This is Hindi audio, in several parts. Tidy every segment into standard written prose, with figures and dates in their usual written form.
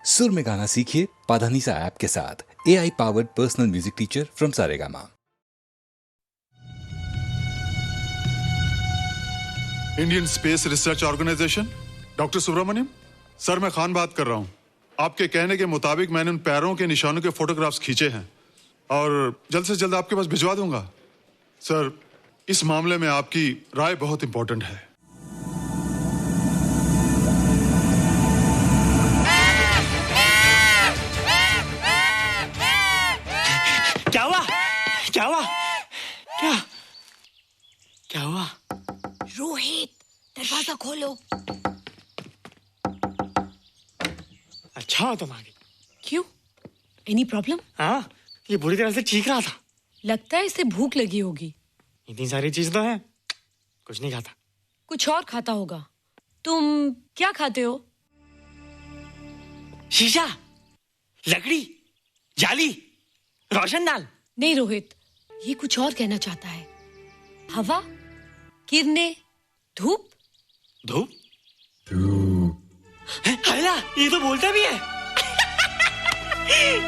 सुर में गाना सीखिए पाधानीसा ऐप के साथ। AI powered personal music teacher from Saregama. Indian space research organisation, doctor Subramaniam sir, मैं खान बात कर रहा हूं। आपके कहने के मुताबिक मैंने उन पैरों के निशानों के फोटोग्राफ्स खींचे हैं और जल्द से जल्द आपके पास भिजवा दूंगा। सर, इस मामले में आपकी राय बहुत इंपॉर्टेंट है। क्या हुआ? क्या हुआ? क्या क्या हुआ? रोहित, दरवाजा खोलो। अच्छा हो तुम आ गई। क्यों? Any problem? हाँ, ये बुरी तरह से चीख रहा था। लगता है इसे भूख लगी होगी। इतनी सारी चीज तो है, कुछ नहीं खाता। कुछ और खाता होगा। तुम क्या खाते हो? शीशा, लकड़ी, जाली, रोशनदान। नहीं रोहित, ये कुछ और कहना चाहता है। हवा, किरणें, धूप। धूप? हैला, ये तो बोलता भी है।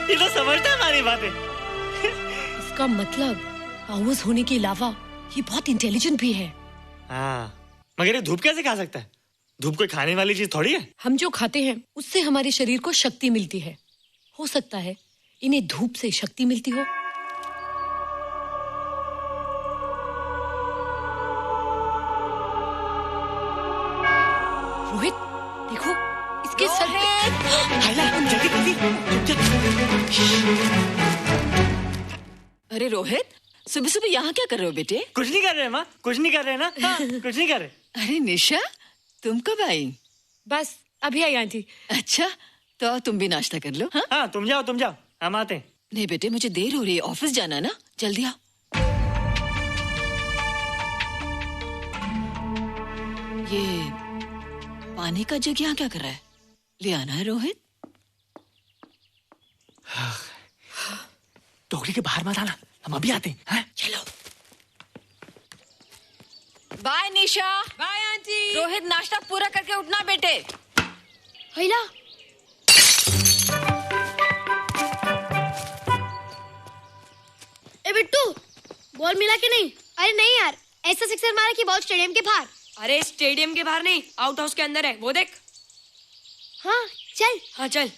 ये तो समझता है हमारी बातें। इसका मतलब पावर्स होने के अलावा ये बहुत इंटेलिजेंट भी है। हाँ, मगर ये धूप कैसे खा सकता है? धूप कोई खाने वाली चीज थोड़ी है। हम जो खाते हैं उससे हमारे शरीर को शक्ति मिलती है। हो सकता है इन्हें धूप से शक्ति मिलती हो। रोहित, देखो इसके सर पे। हैला, जल्दी जल्दी। अरे रोहित, सुबह सुबह यहाँ क्या कर रहे हो बेटे? कुछ नहीं कर रहे माँ, कुछ नहीं कर रहे ना। हाँ, कुछ नहीं कर रहे। अरे निशा, तुम कब आई? बस अभी आई आंटी। अच्छा, तो तुम भी नाश्ता कर लो। हाँ, हाँ, तुम जाओ, हम आते हैं। नहीं बेटे, मुझे देर हो रही है, ऑफिस जाना ना, जल्दी आओ। ये पानी का जग यहाँ क्या कर रहा है? ले आना है रोहित। टोकरी के बाहर मत आना, हम अभी आते हैं। हाँ? चलो। Bye Nisha. Bye aunty. Rohit, नाश्ता पूरा करके उठना बेटे। हैला, ए बिट्टू, बॉल मिला कि नहीं? अरे नहीं यार, ऐसा सिक्सर मारा कि बॉल स्टेडियम के बाहर। अरे स्टेडियम के बाहर नहीं, आउट हाउस के अंदर है, वो देख। हाँ चल। हाँ चल।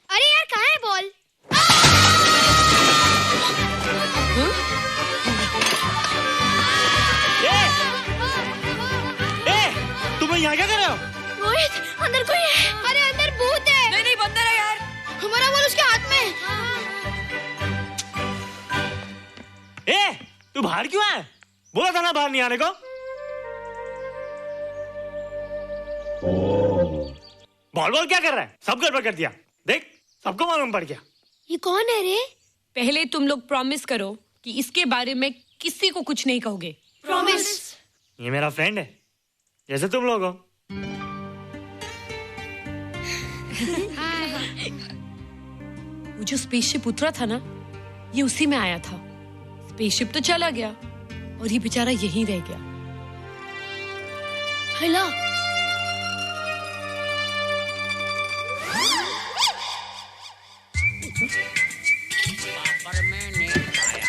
अरे यार, कहाँ है बॉल? तुम यहाँ क्या कर रहे हो? रोहित, अंदर कोई है। अरे अंदर भूत है। नहीं बंदर है यार। हमारा बॉल उसके हाथ में। तू बाहर क्यों है? बोला था ना बाहर नहीं आने को। बॉल क्या कर रहा है? सब गड़बड़ कर दिया। देख, सबको मालूम पड़ गया। ये कौन है रे? पहले तुम लोग प्रॉमिस करो कि इसके बारे में किसी को कुछ नहीं कहोगे। प्रॉमिस। ये मेरा फ्रेंड है, जैसे तुम लोग हो। वो जो स्पेसशिप उतरा था ना, ये उसी में आया था। स्पेसशिप तो चला गया और ये बेचारा यहीं रह गया। हैला, पापड़ मैंने खाया,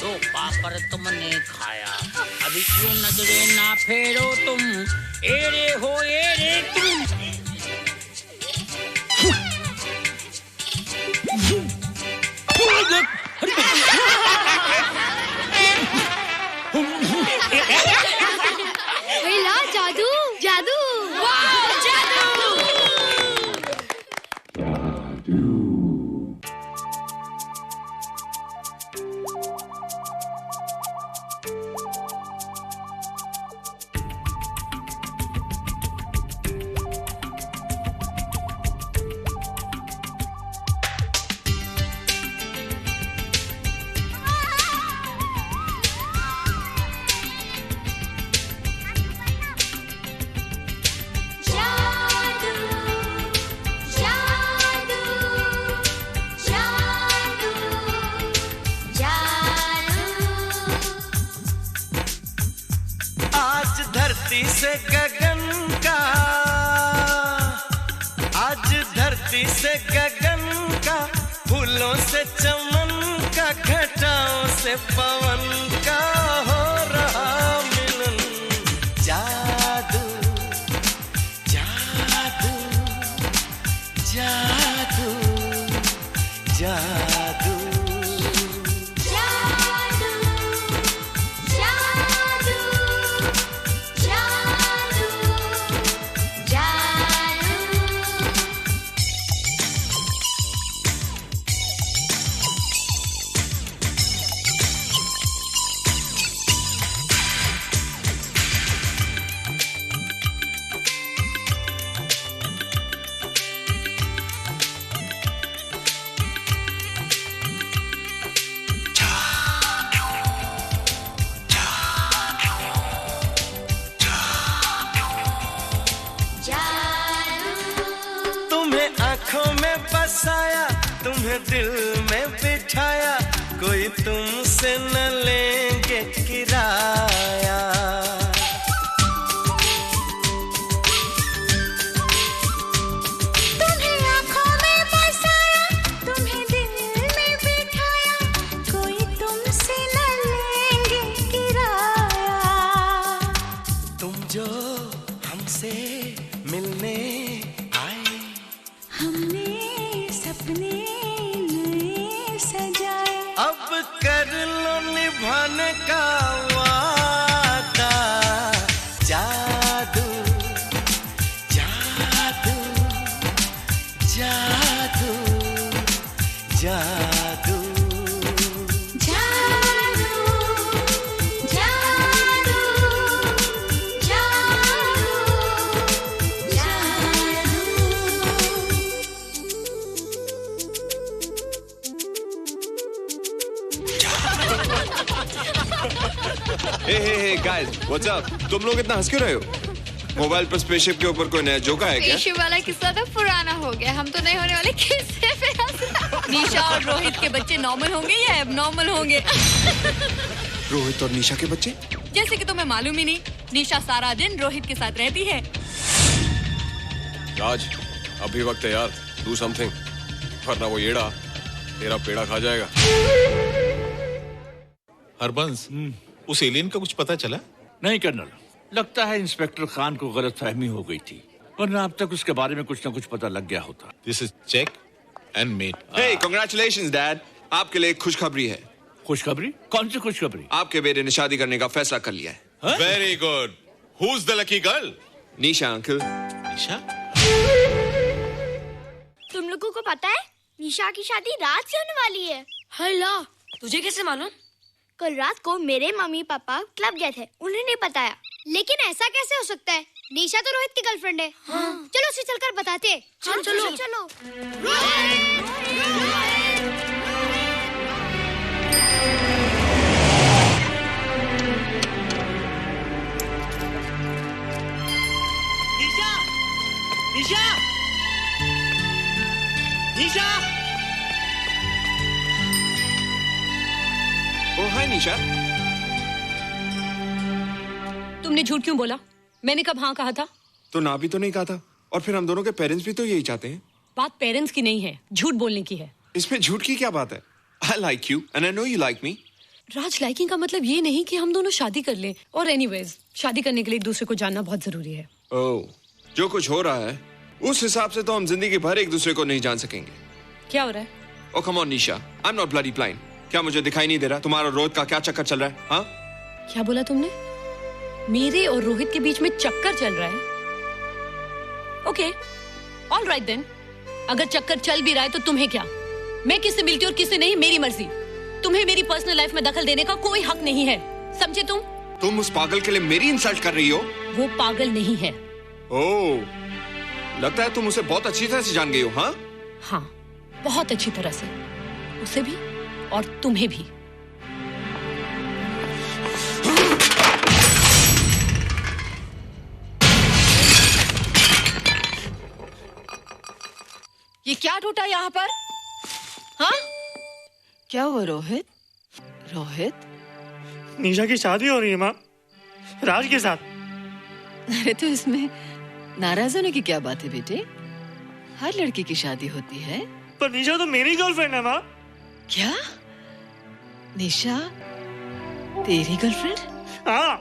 दो पापड़ तुमने खाया, अभी क्यों नजरे ना फेरो तुम, एरे हो एरे तुम। हैला, जादू जादू। वाह, जादू। धरती से गगन का, फूलों से चमन का, घटाओं से पवन का हो रहा मिलन। जादू जादू जादू जादू बसाया, तुम्हें दिल में बिठाया, कोई तुमसे न लेंगे किराया। तुम्हें आँखों में बसाया, तुम्हें दिल में बिठाया, कोई तुमसे न लेंगे किराया। तुम जो हमसे मिलने आए, हमने सपने नए सजाए, अब कर लो निभाने का वादा। जादू जादू जादू जादू Hey guys, what's up? तुम लोग इतना हंस क्यों रहे हो? मोबाइल पर स्पेसशिप के ऊपर कोई नया जोक है क्या? स्पेसशिप वाला किस्सा तो पुराना हो गया, हम तो नहीं होने वाले किस्से पे हंसना। निशा और रोहित के बच्चे नॉर्मल होंगे या एबनॉर्मल होंगे? रोहित और निशा के बच्चे? जैसे कि तुम्हें मालूम ही नहीं, निशा सारा दिन रोहित के साथ रहती है। राज, अभी वक्त है यार, do something, वरना वो येड़ा तेरा पेड़ा खा जाएगा। हरबंस, उस एलियन का कुछ पता चला? नहीं कर्नल, लगता है इंस्पेक्टर खान को गलतफहमी हो गई थी, वरना अब तक उसके बारे में कुछ न कुछ पता लग गया होता। This is check and mate. Hey, congratulations dad, आपके लिए एक खुशखबरी है। खुशखबरी? कौन सी खुशखबरी? आपके बेटे ने शादी करने का फैसला कर लिया है। Very good. Who's the lucky girl? Nisha uncle. Nisha? तुम लोगों को पता है निशा की शादी रात से होने वाली है। हल्ला, तुझे कैसे मालूम? कल रात को मेरे मम्मी पापा क्लब गए थे, उन्हें नहीं बताया। लेकिन ऐसा कैसे हो सकता है? निशा तो रोहित की गर्लफ्रेंड है। हाँ। चलो उसे चलकर बताते हैं। चलो चलो चलो। निशा, निशा, निशा। ओ हाय निशा। तुमने झूठ क्यों बोला? मैंने कब हाँ कहा था? तो ना भी तो नहीं कहा था, और फिर हम दोनों के पेरेंट्स भी तो यही चाहते हैं। बात पेरेंट्स की नहीं है, झूठ बोलने की है। इसमें झूठ की क्या बात है? I like you and I know you like me. Raj, liking का मतलब ये नहीं कि हम दोनों शादी कर लें। और एनीवेज, शादी करने के लिए एक दूसरे को जानना बहुत जरूरी है। ओह, जो कुछ हो रहा है उस हिसाब से तो हम जिंदगी भर एक दूसरे को नहीं जान सकेंगे। क्या हो रहा है? Oh come on Nisha, I'm not bloody blind. क्या मुझे दिखाई नहीं दे रहा तुम्हारा रोहित का क्या चक्कर चल रहा है? हाँ? क्या बोला तुमने? मेरे और रोहित के बीच में चक्कर चल रहा है? Okay, all right then. अगर चक्कर चल भी रहा है तो तुम्हें क्या? मैं किससे मिलती हूँ और किससे नहीं, मेरी मर्जी। तुम्हें मेरी पर्सनल लाइफ में दखल देने का कोई हक नहीं है, समझे तुम? तुम उस पागल के लिए मेरी इंसल्ट कर रही हो? वो पागल नहीं है। ओह, लगता है तुम उसे बहुत अच्छी तरह से जान गई हो। हाँ? हाँ, बहुत अच्छी तरह से, उसे भी और तुम्हें भी। ये क्या टूटा यहाँ पर? हाँ? क्या हुआ रोहित? रोहित? निशा की शादी हो रही है माँ, राज के साथ। अरे तो इसमें नाराज होने की क्या बात है बेटे? हर लड़की की शादी होती है। पर निशा तो मेरी गर्लफ्रेंड है माँ। क्या? निशा तेरी गर्लफ्रेंड? हाँ।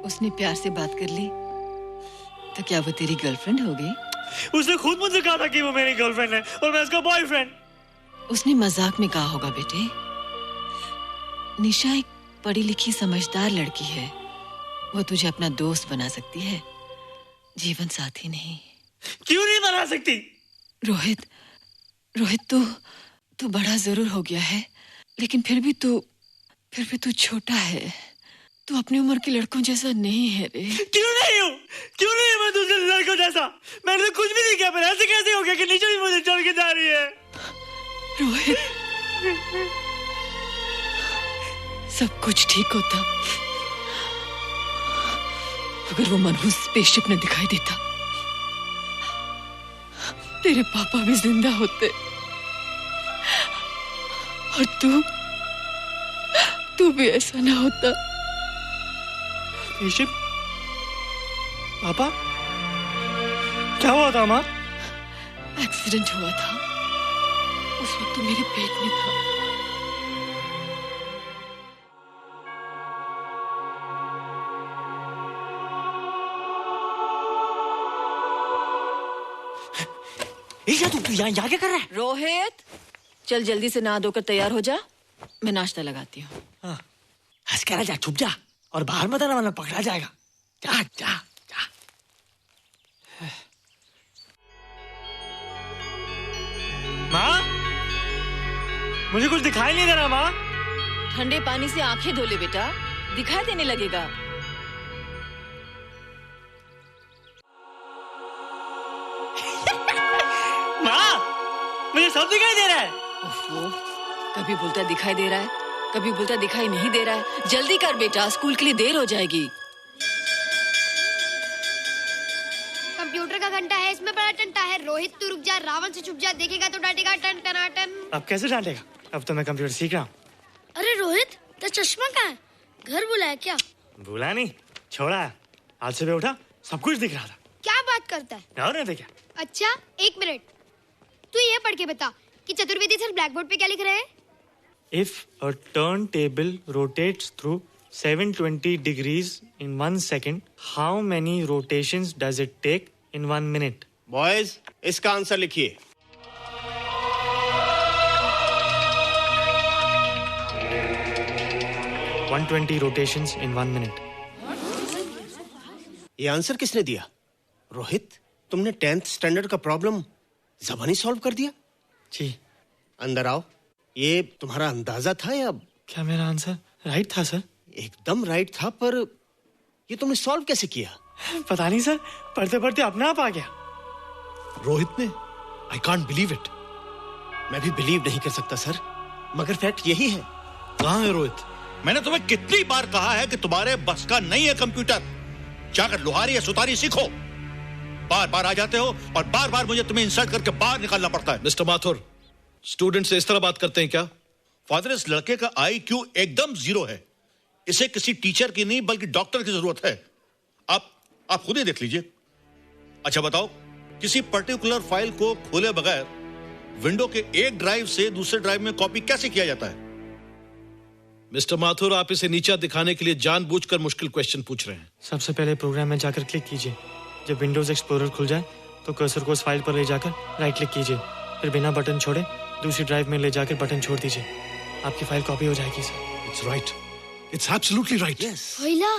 उसने प्यार से बात कर ली तो क्या वो तेरी गर्लफ्रेंड हो गई? उसने खुद मुझसे कहा था कि वो मेरी गर्लफ्रेंड है और मैं उसका बॉयफ्रेंड। उसने मजाक में कहा होगा बेटे। निशा एक पढ़ी लिखी समझदार लड़की है। वो तुझे अपना दोस्त बना सकती है, जीवन साथी नहीं। क्यों नहीं बना सकती? रोहित, तू बड़ा जरूर हो गया है, लेकिन फिर भी तू छोटा है। तू अपनी उम्र के लड़कों जैसा नहीं है रे। क्यों नहीं हूँ? क्यों नहीं मैं दूसरे लड़कों जैसा? मैंने तो कुछ भी नहीं किया, पर ऐसे कैसे हो गया कि निशा भी मुझे छोड़ के जा रही है? रोहित, सब कुछ ठीक होता अगर वो मनहूस स्पेसशिप न दिखाई देता। तेरे पापा भी जिंदा होते और तू भी ऐसा ना होता। स्पेसशिप? पापा? क्या हुआ था माँ? एक्सीडेंट हुआ था, उस वक्त तो मेरे पेट में था। तू यहाँ क्या कर रहा है? रोहित, चल जल्दी से नहा धोकर तैयार हो जा, मैं नाश्ता लगाती हूँ। हंस कर जा, छुप जा और बाहर मत आना वरना पकड़ा जाएगा। जा जा जा। माँ, मुझे कुछ दिखाई नहीं दे रहा माँ। ठंडे पानी से आंखें धो ले बेटा, दिखाई देने लगेगा। मुझे सब दिखाई दे रहा है। कभी बोलता दिखाई दे रहा है, कभी बोलता दिखाई नहीं दे रहा है। जल्दी कर बेटा, स्कूल के लिए देर हो जाएगी। कंप्यूटर का घंटा है, इसमें बड़ा टंटा है। रोहित तू रुक जा, रावण से छुप जा, देखेगा तो डांटेगा टन टनाटन। अब कैसे डांटेगा? अब तो मैं कंप्यूटर सीख रहा हूँ। अरे रोहित, तेरा चश्मा कहाँ है? घर बुलाया क्या? भूला नहीं, छोड़ा है। आज सुबह उठा, सब कुछ दिख रहा था। क्या बात करता है? और नहीं तो क्या? अच्छा, एक मिनट, तू ये पढ़ के बता कि चतुर्वेदी सर ब्लैक बोर्ड पे क्या लिख रहे हैं? If a turntable rotates through 720 degrees in 1 second, how many rotations does it take in 1 minute? Boys, इसका आंसर लिखिए। — 120 rotations in 1 minute. ये आंसर किसने दिया? रोहित, तुमने 10th स्टैंडर्ड का प्रॉब्लम ज़बानी सॉल्व कर दिया? जी। अंदर आओ। ये तुम्हारा अंदाजा था या? क्या मेरा आंसर राइट था सर? एकदम राइट था, पर ये तुमने सॉल्व कैसे किया? पता नहीं सर, पढ़ते पढ़ते अपने आप आ गया। रोहित ने? I can't believe it. मैं भी बिलीव नहीं कर सकता सर, मगर फैक्ट यही है। कहाँ है रोहित? मैंने तुम्हें कितनी बार कहा है कि तुम्हारे बस का नहीं है कंप्यूटर। जाकर लोहारी या सुतारी सीखो। बार बार आ जाते हो और बार बार मुझे तुम्हें इंसल्ट करके बाहर निकालना पड़ता है। मिस्टर माथुर, स्टूडेंट से इस तरह बात करते हैं क्या? फादर, इस लड़के का IQ एकदम 0 है। इसे किसी टीचर की नहीं बल्कि डॉक्टर की जरूरत है। आप खुद ही देख लीजिए। अच्छा बताओ, किसी पर्टिकुलर फाइल को खोले बगैर विंडो के एक ड्राइव से दूसरे ड्राइव में कॉपी कैसे किया जाता है? मिस्टर माथुर, आप इसे नीचा दिखाने के लिए जानबूझकर मुश्किल क्वेश्चन पूछ रहे हैं। सबसे पहले प्रोग्राम में जाकर क्लिक कीजिए। जब विंडोज एक्सप्लोरर खुल जाए तो कर्सर को उस फाइल पर ले जाकर राइट क्लिक कीजिए, फिर बिना बटन छोड़े दूसरी ड्राइव में ले जाकर बटन छोड़ दीजिए। आपकी फाइल कॉपी हो जाएगी sir. It's right, it's absolutely right. भैया,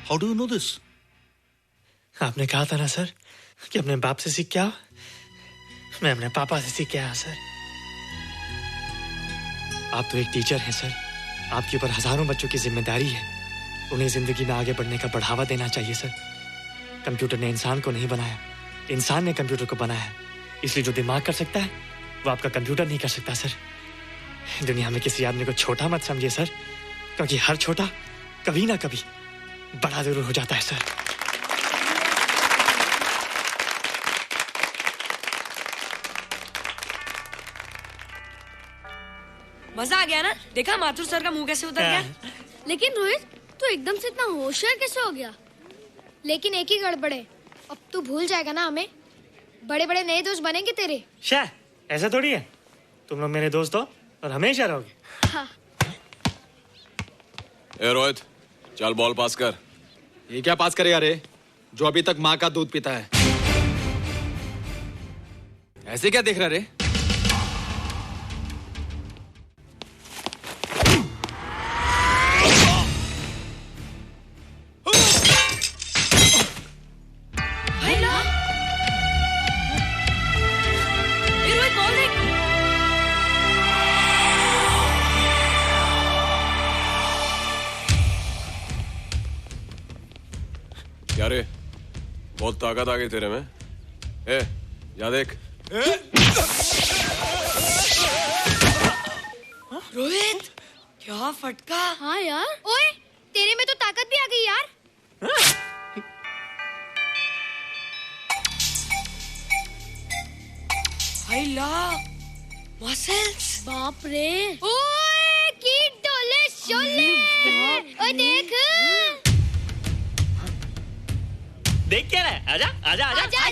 how do you know this? आपने कहा था ना सर कि अपने बाप से सीख के आओ। मैं अपने पापा से सीख के आया सर। आप तो एक टीचर हैं सर, आपके ऊपर हजारों बच्चों की जिम्मेदारी है। उन्हें जिंदगी में आगे बढ़ने का बढ़ावा देना चाहिए सर। कंप्यूटर ने इंसान को नहीं बनाया, इंसान ने कंप्यूटर को बनाया। इसलिए जो दिमाग कर सकता है वो आपका कंप्यूटर नहीं कर सकता सर। दुनिया में किसी आदमी को छोटा मत समझिए सर, क्योंकि हर छोटा कभी ना कभी बड़ा जरूर हो जाता है सर। मजा आ गया ना? देखा माथुर सर का मुंह कैसे उतर गया? लेकिन रोहित, तू एकदम से इतना होशियार कैसे हो गया? लेकिन एक ही गड़बड़ है, अब तू भूल जाएगा ना हमें। बड़े बड़े नए दोस्त बनेंगे तेरे। शाह, ऐसा थोड़ी है। तुम लोग मेरे दोस्त हो और हमेशा रहोगे। हाँ। ए रोहित, चल बॉल पास कर। ये क्या पास करेगा रे, जो अभी तक माँ का दूध पीता है? ऐसे क्या देख रहा रे? क्या रे, बहुत ताकत आ गई तेरे में। ए, जा देख। रोहित, क्या फटका। हाँ यार। ओए, तेरे में तो ताकत भी आ गई यार। मसल्स। बाप रे। ओए, की डोले शोले। ओए देख। देख क्या रहा है? आजा आजा आजा आजा आजा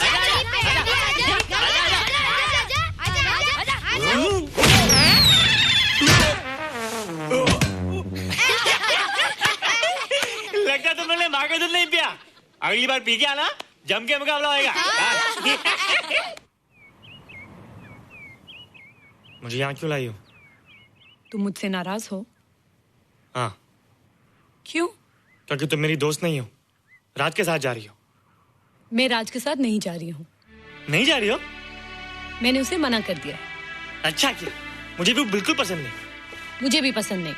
लगता तुमने माँ का दूध नहीं पिया। अगली बार पी के आना, जम के मुकाबला होएगा। मुझे यहाँ क्यों लाई हो? तुम मुझसे नाराज हो? हाँ। क्यों? क्योंकि तुम मेरी दोस्त नहीं हो, राज के साथ जा रही हो। मैं राज के साथ नहीं जा रही हूँ। नहीं जा रही हो? मैंने उसे मना कर दिया। अच्छा किया, मुझे भी बिल्कुल पसंद नहीं। मुझे भी पसंद नहीं।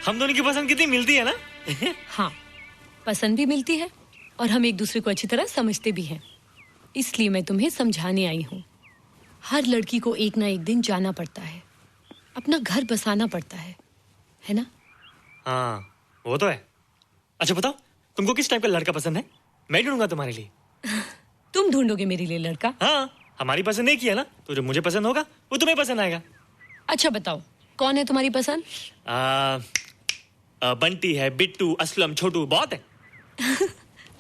हम दोनों की पसंद कितनी मिलती है ना। हाँ, पसंद भी मिलती है और हम एक दूसरे को अच्छी तरह समझते भी हैं। इसलिए मैं तुम्हें समझाने आई हूँ। हर लड़की को एक ना एक दिन जाना पड़ता है, अपना घर बसाना पड़ता है ना? हाँ, वो तो है। अच्छा बताओ, तुमको किस टाइप का लड़का पसंद है? मैं ढूंढूंगा तुम्हारे लिए। तुम ढूंढोगे मेरे लिए लड़का? हाँ, हमारी पसंद एक ही है ना, तो जो मुझे पसंद होगा वो तुम्हें पसंद आएगा। अच्छा बताओ, कौन है तुम्हारी पसंद? बंटी है, बिट्टू, असलम, छोटू, बहुत है।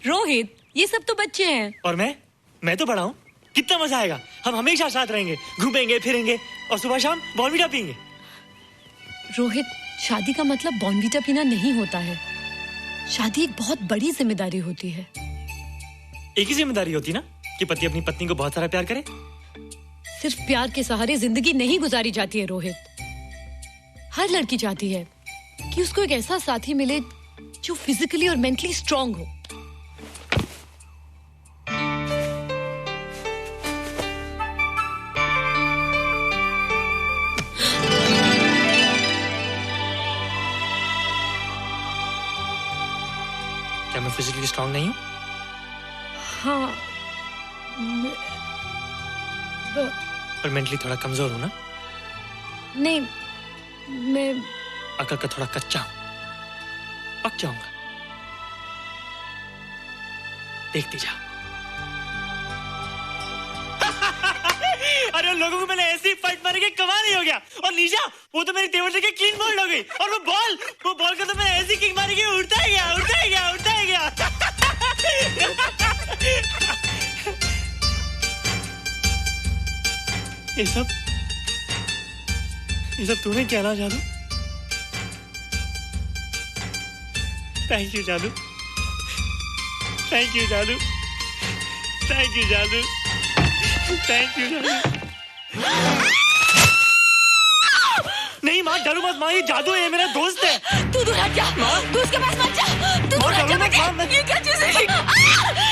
रोहित, ये सब तो बच्चे हैं। और मैं तो बड़ा हूँ। कितना मजा आएगा, हम हमेशा साथ रहेंगे, घूमेंगे फिरेंगे और सुबह शाम बॉर्नवीटा पीएंगे। रोहित, शादी का मतलब बॉर्नवीटा पीना नहीं होता है। शादी एक बहुत बड़ी जिम्मेदारी होती है। एक ही जिम्मेदारी होती ना कि पति अपनी पत्नी को बहुत सारा प्यार करे। सिर्फ प्यार के सहारे जिंदगी नहीं गुजारी जाती है रोहित। हर लड़की चाहती है कि उसको एक ऐसा साथी मिले जो फिजिकली और मेंटली स्ट्रांग हो। क्या मैं फिजिकली स्ट्रांग नहीं हूँ? हाँ, पर मेंटली थोड़ा कमजोर हूँ ना? नहीं, मैं अकल का थोड़ा कच्चा हूँ, पक जाऊंगा। देखती जा। अरे लोगों को मैंने ऐसी फाइट मारी कि कमाल ही हो गया। और निशा, वो तो मेरी टेबल से क्लीन बोल्ड हो गई। और वो बॉल को तो मैंने ऐसी किक मारी कि उड़ता ही गया, उड़ता ही गया, उड़ता ही गया। ये सब तूने कहना जादू? थैंक यू जादू, थैंक यू जादू, थैंक यू जादू, थैंक यू जादू। नहीं माँ, डरो मत माँ, ये जादू है, ये मेरा दोस्त है। तू दूर हट जा, तू उसके पास मत जा, तू दूर हट जा बेटे। ये क्या चीज़ है?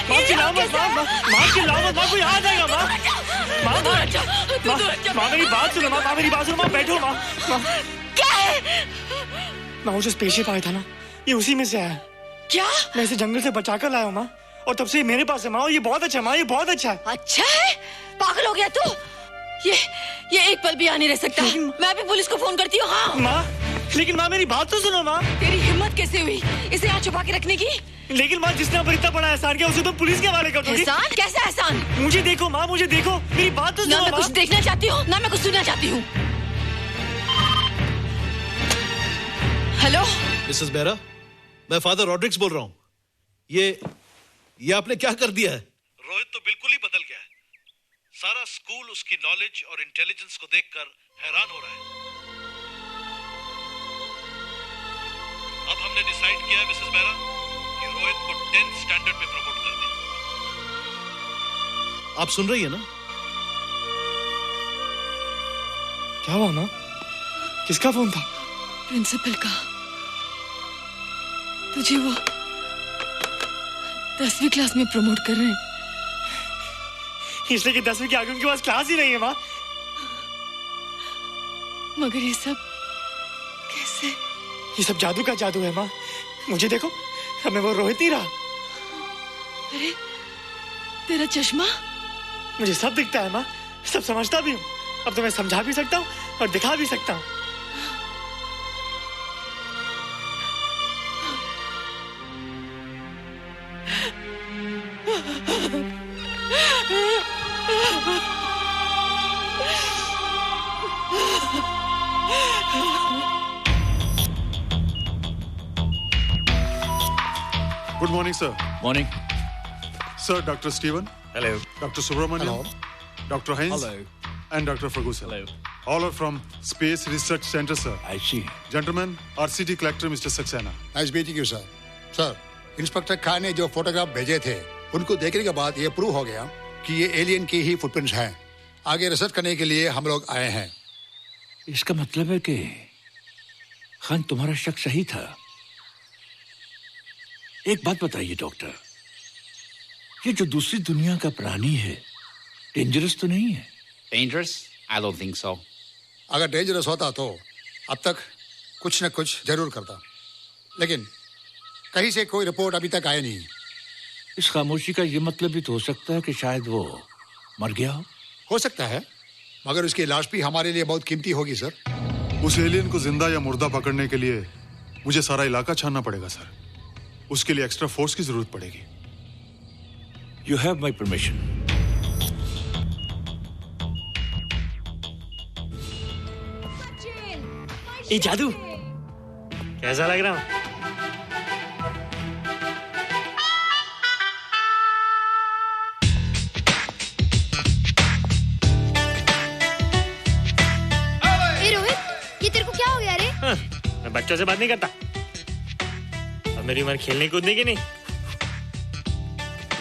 माँ चिल्लाओ मत, माँ चिल्लाओ मत, माँ कोई आ जाएगा। माँ मेरी बात सुनो, माँ मेरी बात सुनो, माँ बैठो। माँ क्या है? माँ वो जो स्पेसशिप आया था ना, ये उसी में से आया। क्या? मैं इसे जंगल से बचा कर लाया हूँ माँ, और तब से ये मेरे पास है माँ। और ये बहुत अच्छा है माँ, ये बहुत अच्छा है। अच्छा है? पागल हो गया तू? ये एक पल भी यहाँ नहीं रह सकता। मैं अभी पुलिस को फोन करती हूँ। हाँ माँ, लेकिन माँ मेरी बात तो सुनो माँ। तेरी हिम्मत कैसे हुई इसे यहाँ छुपा के रखने की? लेकिन माँ, जिसने अब इतना बड़ा एहसान किया उसे तो पुलिस के हवाले कर दोगी। एहसान? कैसा एहसान? मुझे देखो माँ, मुझे देखो, मेरी बात तो सुनो। ना मैं कुछ देखना चाहती हूँ, ना मैं कुछ सुनना चाहती हूँ। हेलो मिसेस बेरा, मैं फादर रॉड्रिक्स बोल रहा हूँ। ये आपने क्या कर दिया है? रोहित तो सारा स्कूल उसकी नॉलेज और इंटेलिजेंस को देखकर हैरान हो रहा है। अब हमने डिसाइड किया है मिसेस मेहरा कि रोहित को 10th स्टैंडर्ड में प्रमोट कर दें। आप सुन रही है ना? क्या हुआ माँ? किसका फोन था? प्रिंसिपल का। तुझे वो 10वीं क्लास में प्रमोट कर रहे हैं। इसलिए कि 10वीं के आगे उनके पास क्लास ही नहीं है माँ। मगर ये सब कैसे? ये सब जादू का जादू है माँ। मुझे देखो, अब मैं वो रोहित नहीं रहा। अरे तेरा चश्मा? मुझे सब दिखता है माँ, सब समझता भी हूँ। अब तो मैं समझा भी सकता हूँ और दिखा भी सकता हूँ। Good morning, sir. Morning. Sir, Dr. Steven. Hello. Dr. Subramaniam. Hello. Dr. Heinz. Hello. And Dr. Ferguson. Hello. All are from Space Research Center, sir. I see. Gentlemen, RCT collector Mr. Saxena. Nice meeting you sir. Sir, inspector Khan ने जो फोटोग्राफ भेजे थे उनको देखने के बाद ये प्रूव हो गया कि ये एलियन की ही फुटप्रिंट्स हैं। आगे रिसर्च करने के लिए हम लोग आए हैं। इसका मतलब है कि खान तुम्हारा शक सही था। एक बात बताइए डॉक्टर, ये जो दूसरी दुनिया का प्राणी है डेंजरस तो नहीं है? Dangerous? I don't think so. अगर डेंजरस होता तो अब तक कुछ न कुछ जरूर करता, लेकिन कहीं से कोई रिपोर्ट अभी तक आई नहीं। इस खामोशी का ये मतलब भी तो हो सकता है कि शायद वो मर गया हो सकता है, मगर उसकी लाश भी हमारे लिए बहुत कीमती होगी सर। उस एलियन को जिंदा या मुर्दा पकड़ने के लिए मुझे सारा इलाका छानना पड़ेगा सर। उसके लिए एक्स्ट्रा फोर्स की जरूरत पड़ेगी। You have my permission. ये जादू कैसा लग रहा हूँ? ए रोहित, ये तेरे को क्या हो गया रे? मैं बच्चों से बात नहीं करता। अब मेरी उम्र खेलने कूदने की नहीं,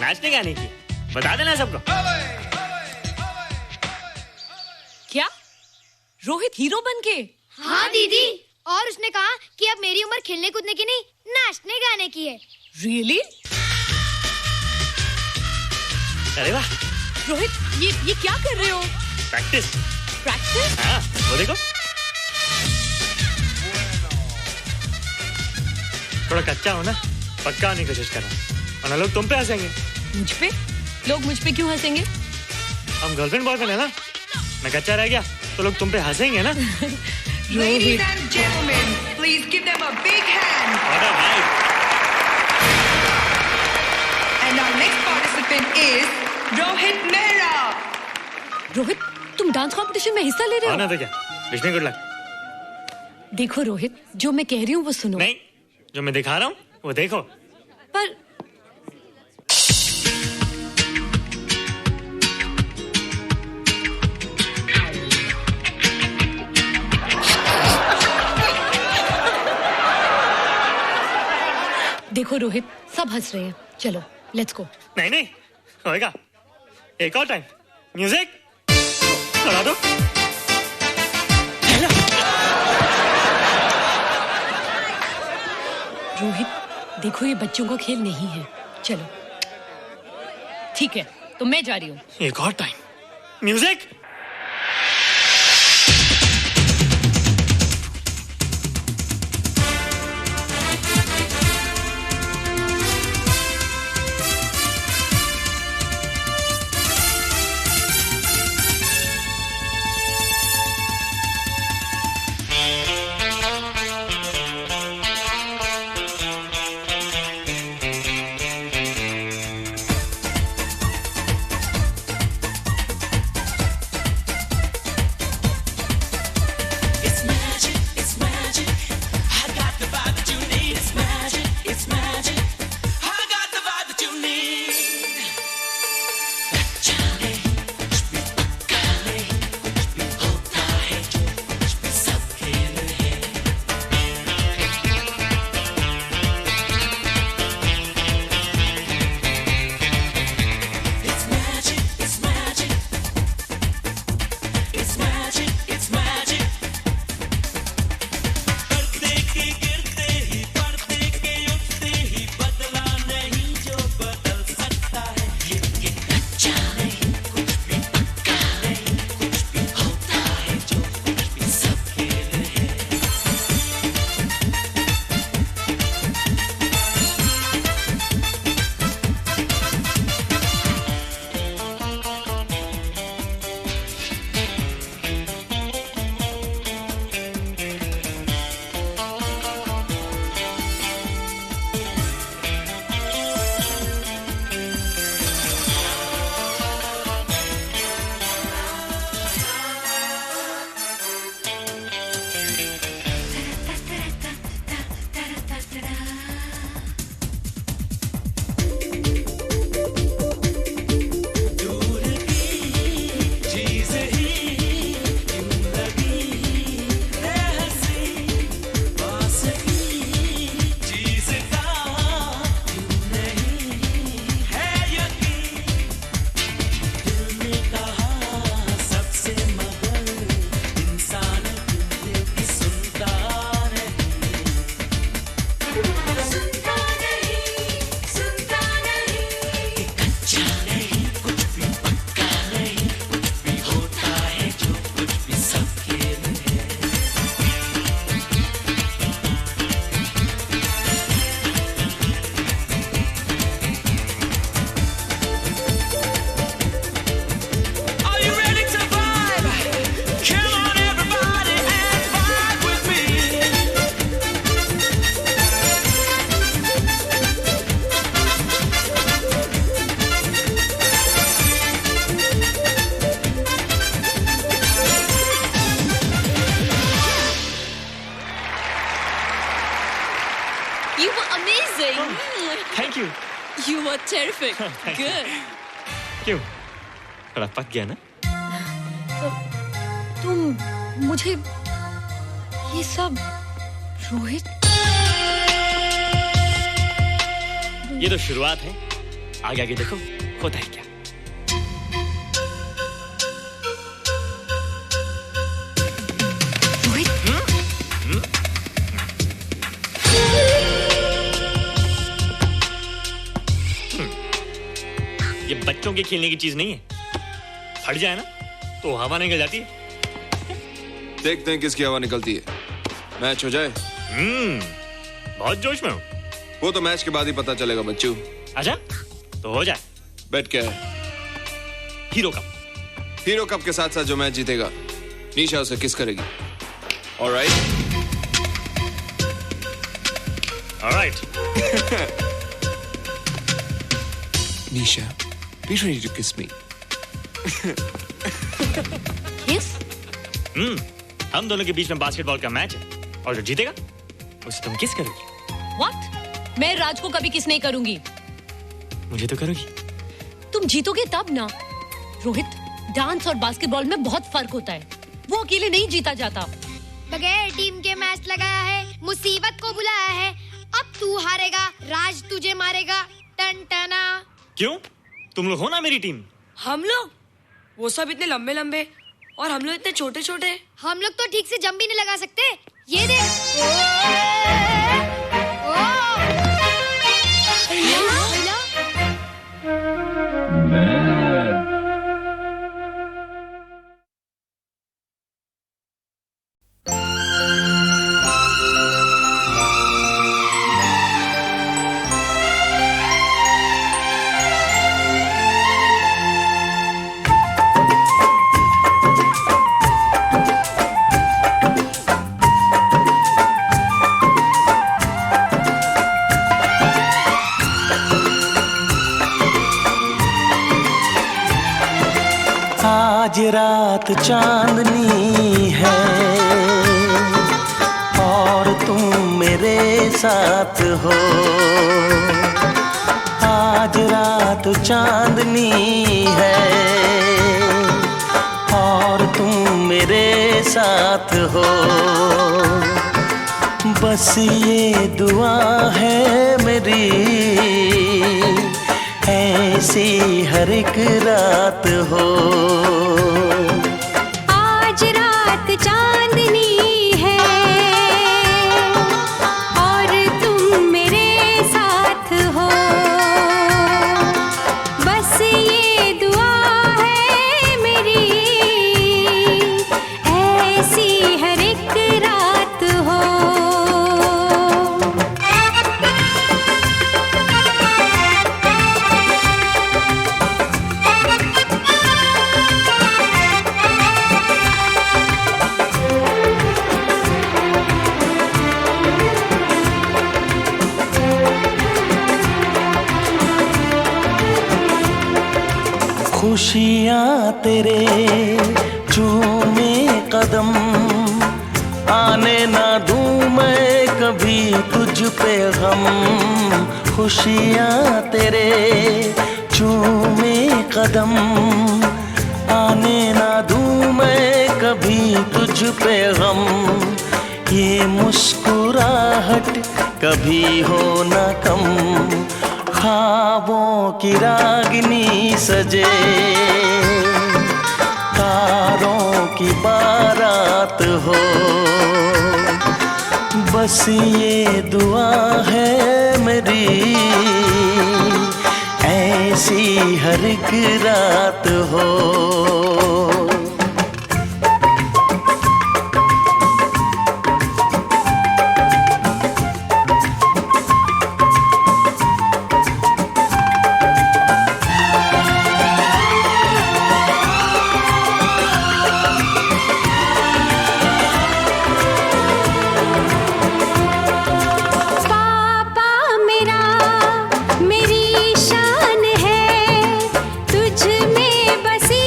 नाचने गाने की। बता देना सबको। क्या रोहित हीरो बन के? हाँ दीदी, और उसने कहा कि अब मेरी उम्र खेलने कूदने की नहीं, नाचने गाने की है। Really? अरे वाह रोहित, ये क्या कर रहे हो? प्रैक्टिस। प्रैक्टिस? हाँ, वो देखो। थोड़ा कच्चा हो ना, पक्का होने की कोशिश कर रहा हूँ, वरना लोग तुम पे हंसेंगे। मुझ पे? लोग मुझ पे क्यों हंसेंगे? हम गर्लफ्रेंड बॉयफ्रेंड है ना, मैं कच्चा रह गया तो लोग तुम पे हंसेंगे ना। Ladies and gentlemen, please give them a big hand. And our next participant is Rohit Mehra. Rohit, तुम डांस कंपटीशन में हिस्सा ले रहे हो? ना तो क्या, विश मी गुड लक। देखो रोहित, जो मैं कह रही हूँ वो सुनो। नहीं, जो मैं दिखा रहा हूँ वो देखो। पर देखो रोहित, सब हंस रहे हैं। चलो लेट्स गो। नहीं नहीं होएगा, एक और टाइम। म्यूजिक चला दो। रोहित देखो, ये बच्चों का खेल नहीं है। चलो ठीक है, तो मैं जा रही हूँ। एक और टाइम। म्यूजिक। Terrific. Good. क्यों? थोड़ा पक गया ना? तुम मुझे ये सब रोहित, ये तो शुरुआत है, आगे आगे देखो होता है क्या। ये बच्चों के खेलने की चीज नहीं है, फट जाए ना तो हवा निकल जाती है। देखते हैं किसकी हवा निकलती है। मैच हो जाए। बहुत जोश में हूँ। वो तो मैच के बाद ही पता चलेगा बच्चू। अच्छा तो हो जाए। बेट क्या है? Hero cup. हीरो कप के साथ साथ जो मैच जीतेगा निशा उसे किस करेगी। Alright. Nisha, be ready to kiss me. Kiss? हम दोनों के बीच में बास्केटबॉल का मैच है और जो जीतेगा उसे तुम किस करोगी। What? मैं राज को कभी किस नहीं करूंगी। मुझे तो करोगी। तुम जीतोगे तब ना। रोहित, डांस और बास्केटबॉल में बहुत फर्क होता है, वो अकेले नहीं जीता जाता। बगैर टीम के मैच लगाया है, मुसीबत को बुलाया है, अब तू हारेगा, राज तुझे मारेगा। टन टना। क्यों? तुम लोग हो ना मेरी टीम। हम लोग? वो सब इतने लंबे लंबे और हम लोग इतने छोटे छोटे। हम लोग तो ठीक से जंप भी नहीं लगा सकते। ये देख। आज रात चांदनी है और तुम मेरे साथ हो। आज रात चांदनी है और तुम मेरे साथ हो। बस ये दुआ है मेरी, ऐसी हर एक रात हो। आज रात चांदनी है और तुम मेरे साथ हो। बस ये दुआ है मेरी, ऐसी हर एक रात हो। खुशियाँ तेरे चूमे कदम, आने ना दूँ मैं कभी तुझ पे गम। खुशियाँ तेरे चूमे कदम, आने ना दूँ मैं कभी तुझ पे गम। ये मुस्कुराहट कभी हो ना कम, ख्वाबों की रागिनी सजे, तारों की बारात हो। बस ये दुआ है मेरी, ऐसी हर एक रात हो। मेरी शान है, तुझ में बसी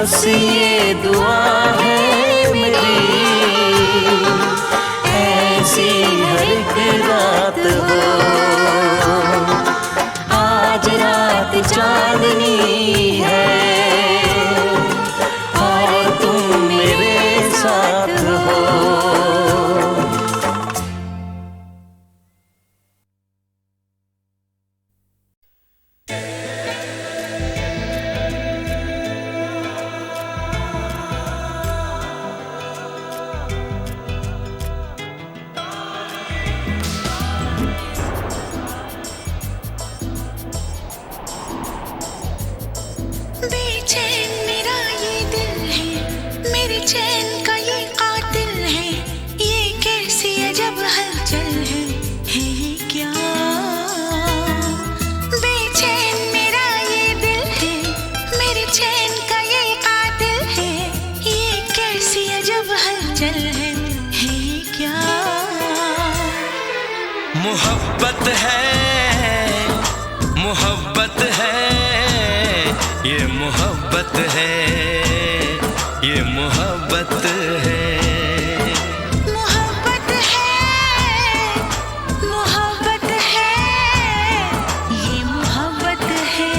बस ये दुआ है मेरी, ऐसी हर एक रात हो, आज रात चांदनी है और तुम मेरे साथ हो। बेचैन मेरा ये दिल है, मेरे चैन का ये कातिल है, ये कैसी अजब हलचल है ये क्या? बेचैन मेरा ये दिल है, मेरे चैन का ये कातिल है, ये कैसी अजब हलचल है ये क्या? मोहब्बत है, मोहब्बत है, ये मोहब्बत है, ये मोहब्बत है। मोहब्बत है, मोहब्बत है, ये मोहब्बत है,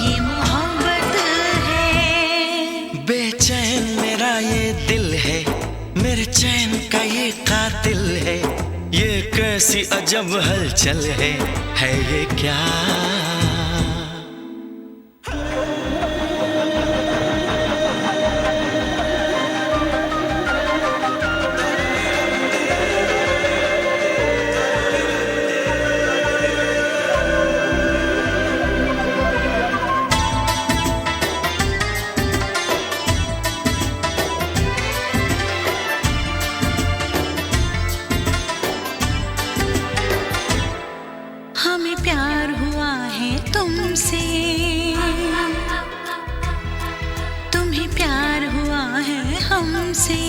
ये मोहब्बत है। बेचैन मेरा ये दिल है, मेरे चैन का ये कातिल है, ये कैसी अजब हलचल है ये क्या? हमें प्यार हुआ है तुमसे, तुम्हें प्यार हुआ है हमसे।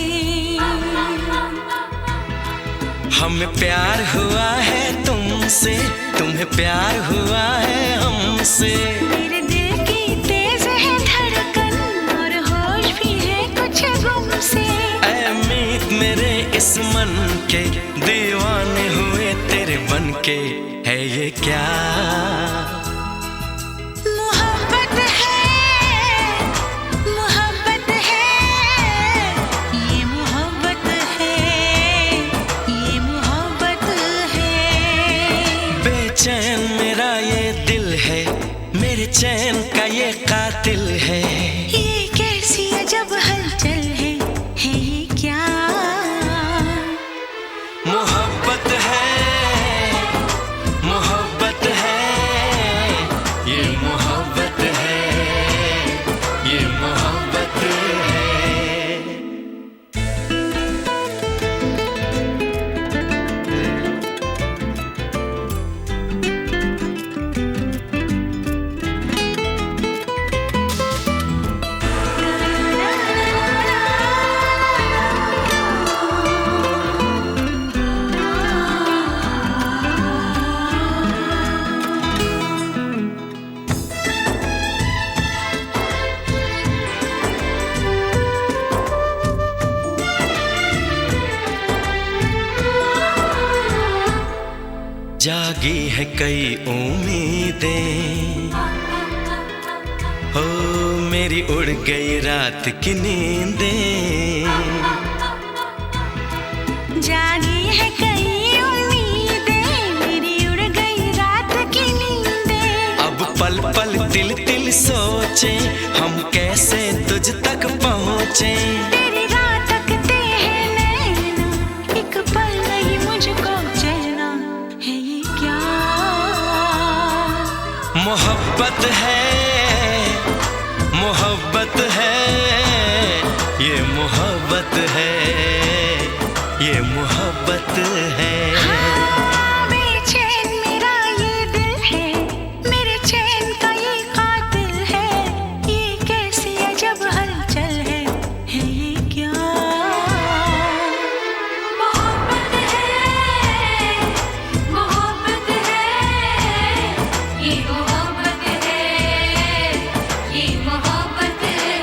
हमें प्यार हुआ है तुमसे, तुम्हें प्यार हुआ है हमसे। मेरे दिल की तेज है धड़कन और होश भी है कुछ गुम से। ऐ मीत मेरे इस मन के दीवाने हुए तेरे बन के है ये क्या? मोहब्बत है, मोहब्बत है, ये मोहब्बत है, ये मोहब्बत है। बेचैन मेरा ये दिल है, मेरे चैन का ये कातिल है, ये कैसी अजब हलचल है ये क्या? मोहब्बत है, मोहब्बत है, ये मोहब्बत है, ये मोहब्बत है। जागी है कई उम्मीदें, हो मेरी उड़ गई रात की नींदें। जागी है कई उम्मीदें, मेरी उड़ गई रात की नींदें। अब पल पल तिल तिल सोचे, हम कैसे तुझ तक पहुँचे। तेरी राह तकते हैं नैना, एक पल नहीं मुझको चैना है ये क्या? मोहब्बत है, मोहब्बत है, ये मोहब्बत है, ये मोहब्बत है। बेचैन मेरा ये दिल है, मेरे चैन का ये कातिल है, ये कैसी अजब हलचल है ये क्या? मोहब्बत है, मोहब्बत है, ये मोहब्बत है, ये मोहब्बत है।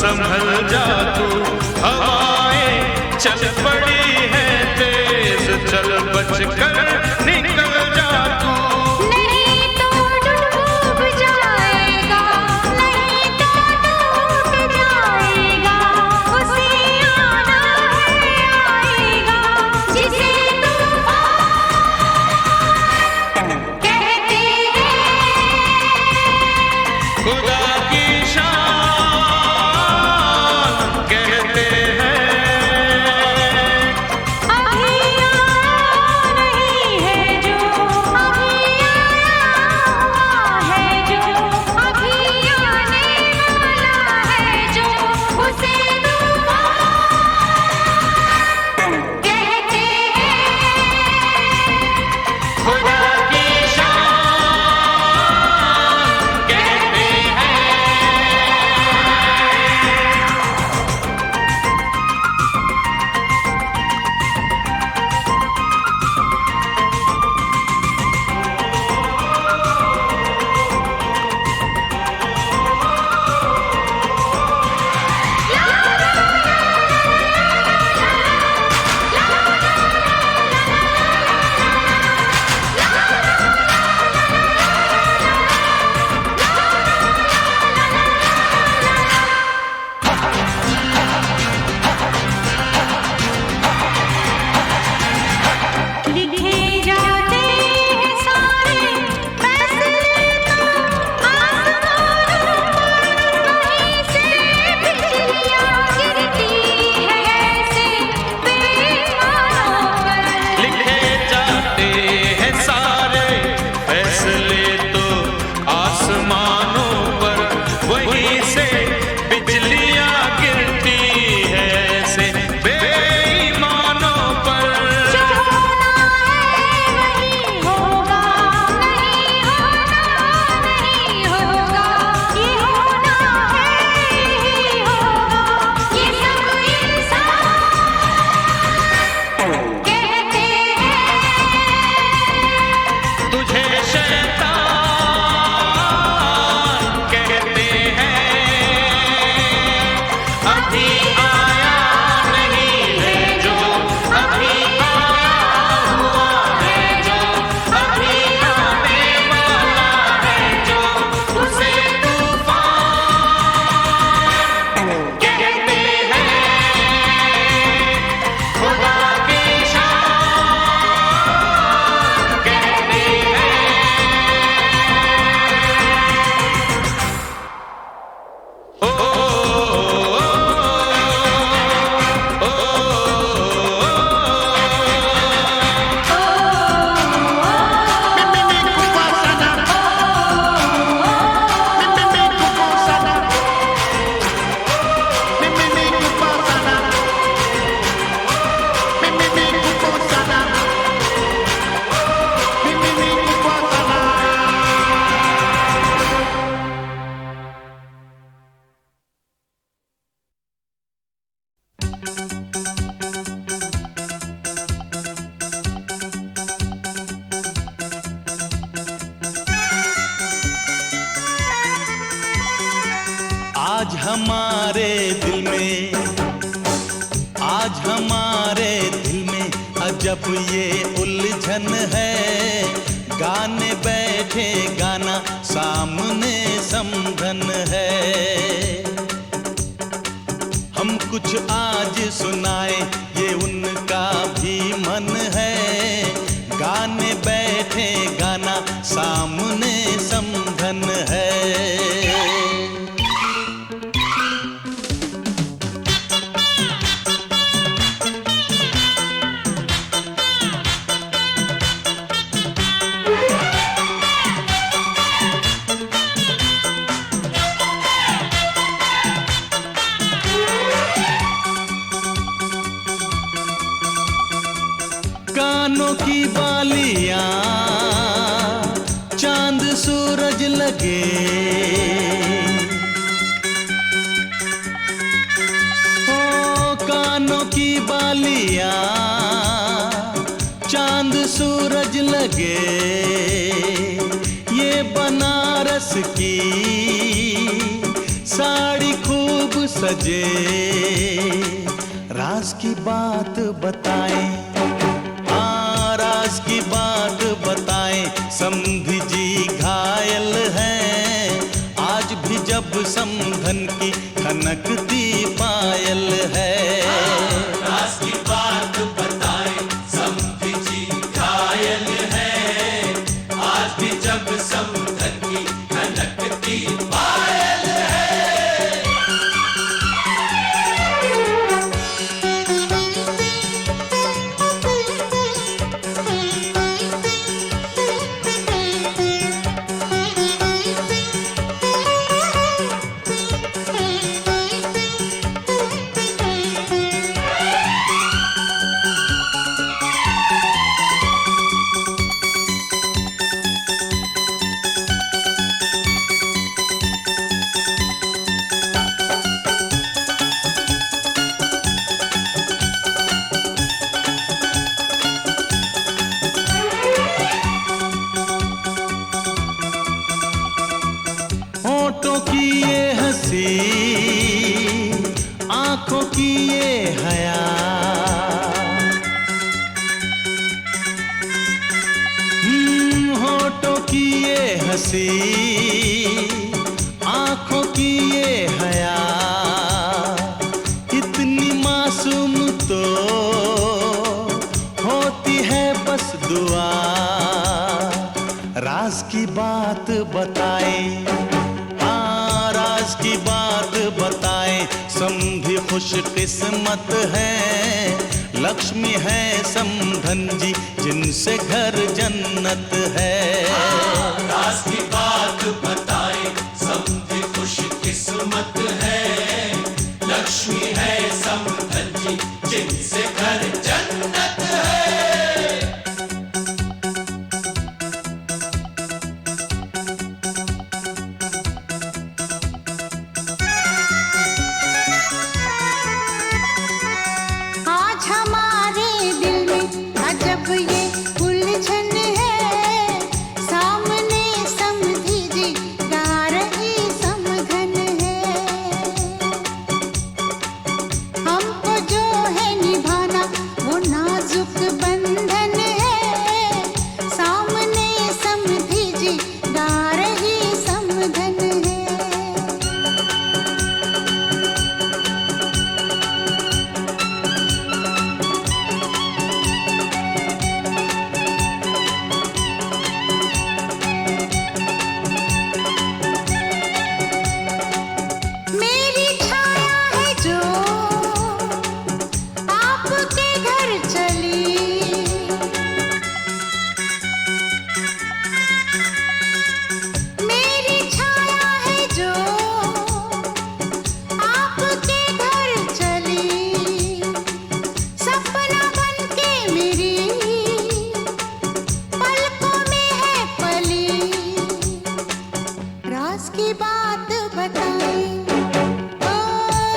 संभल जा तू, हवाएं चल पड़ी है तेज, चल बच कर निकल जा तू। नहीं तो डूब जाएगा, नहीं तो टूट जाएगा, उसे आना है आएगा, जिसे तूफान कहते हैं। खुदा की शान कहते हैं। अभी आया नहीं है जो, अभी आया हुआ है जो, अभी आने वाला है जो, उसे तूफान कहते हैं। खुदा की शान कहते हैं। लिखे जाते हैं सारे फैसले तो आसमानों पर, वहीं से बिजलियां गिरती है ऐसे बेईमानों पर। लिखे जाते हैं सारे फैसले तो आसमानों पर, वहीं से बिजलियां गिरती है ऐसे बेईमानों पर। जो होना है वही होगा, नहीं होना नहीं होगा, ये होना है यही होगा, ये सब इंसान कहते हैं। तुझे शैतान कहते हैं। अभी आया नहीं है जो, अभी आया हुआ है जो, अभी आने वाला है जो, उसे तूफान कहते हैं। खुदा की शान कहते हैं। ओ, ओ, ओ, आज हमारे दिल में, आज हमारे दिल में अजब ये उलझन है। गाने बैठे गाना सामने समझन है। हम कुछ आज सुनाए ये उनका भी मन है। गाने बैठे गाना सामने समझन है। कानों की बालियां चांद सूरज लगे, ओ कानों की बालियां चांद सूरज लगे। ये बनारस की साड़ी खूब सजे, राज की बात बताएं, राज की बात बताएं। समधी जी घायल हैं, आज भी जब समधन की खनकती पायल है। राज की बात बताएं, समधी जी घायल हैं, आज भी जब समधन की खनकती पायल है। होठों की ये हंसी, आंखों की ये हया, होठों की ये हंसी, आंखों की ये हया, इतनी मासूम तो होती है बस दुआ। राज की बात बताएं, राज की बात बताएं। समधी खुश किस्मत है, लक्ष्मी है समधन जी जिनसे घर जन्नत है। राज की बात बताएं, समधी खुश किस्मत है, लक्ष्मी है समधन जी जिनसे घर जन्नत है। आज हमारे दिल में अजब ये उलझन है, सामने समधी जी गा रही समधन है। हमको जो है निभाना वो नाजुक बंधन है, सामने समधी जी गा रही समधन है। मेरी छाया है जो आपके घर चली, मेरी छाया है जो आपके घर चली, सपना बनके मेरी पलकों में है पली। राज की बात बताएं, ओ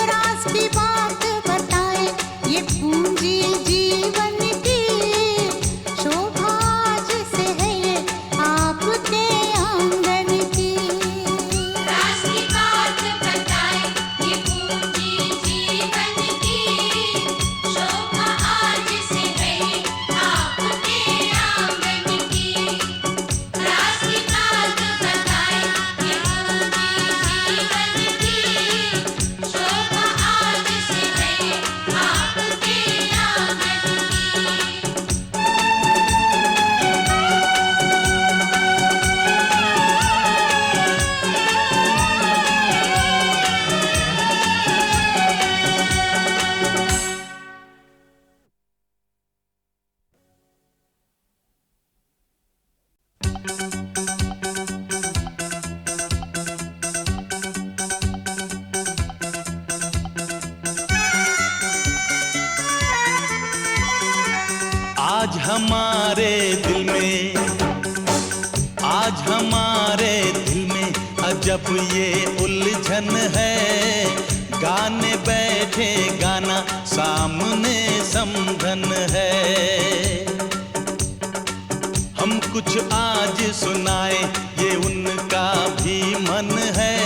राज की बात बताएं, ये पूंजी जीवन की शोभा जिसे है ये आपके आंगन की। राज की बात बताएं, ये पूंजी जीवन की शोभा आज से है ये आपके आंगन की। राज की बात बताएं, ये पूंजी जीवन की शोभा आज से है ये आपके आंगन की। आज हमारे दिल में, आज हमारे दिल में अजब ये उलझन है। गाने बैठे गाना सामने समधन है। हम कुछ आज सुनाए ये उनका भी मन है।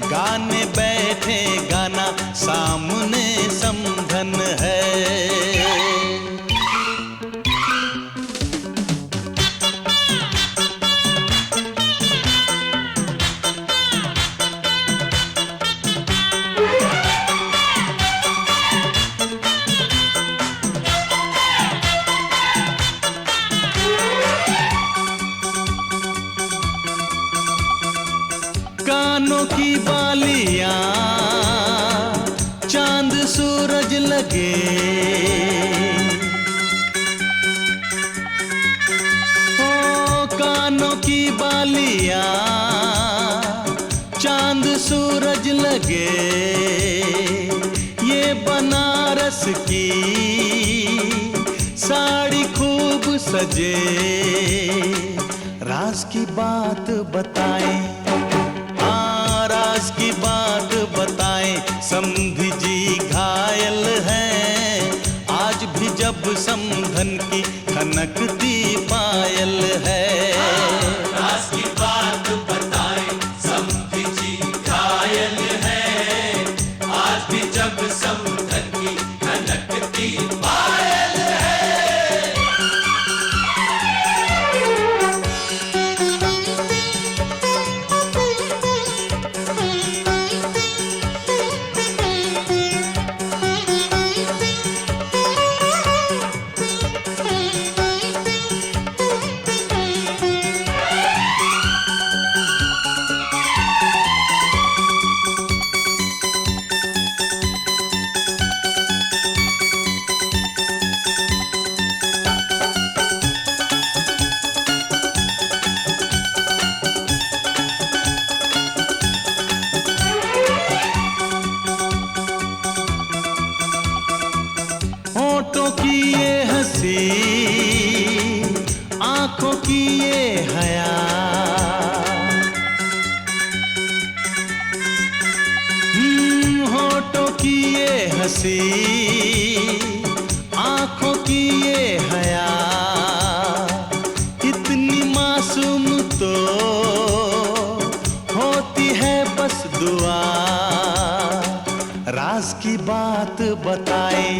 गाने बैठे गाना लगे। ओ कानों की बालियां चांद सूरज लगे, ये बनारस की साड़ी खूब सजे। राज की बात बताएं, राज की बात बताएं, समधी जी घायल हैं। आज भी जब समधन की खनकती पायल है। राज की बात बताएं, समधी जी घायल हैं। आज भी जब समधन की खनकती पायल है। होठों की ये हंसी, आंखों की ये हया, होठों की ये हंसी, आंखों की ये हया, इतनी मासूम तो होती है बस दुआ। राज की बात बताएं,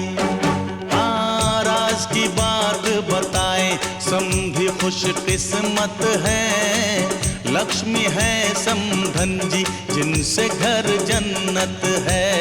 राज की बात बताएं, समधी खुश किस्मत है। लक्ष्मी है समधन जी जिनसे घर जन्नत है।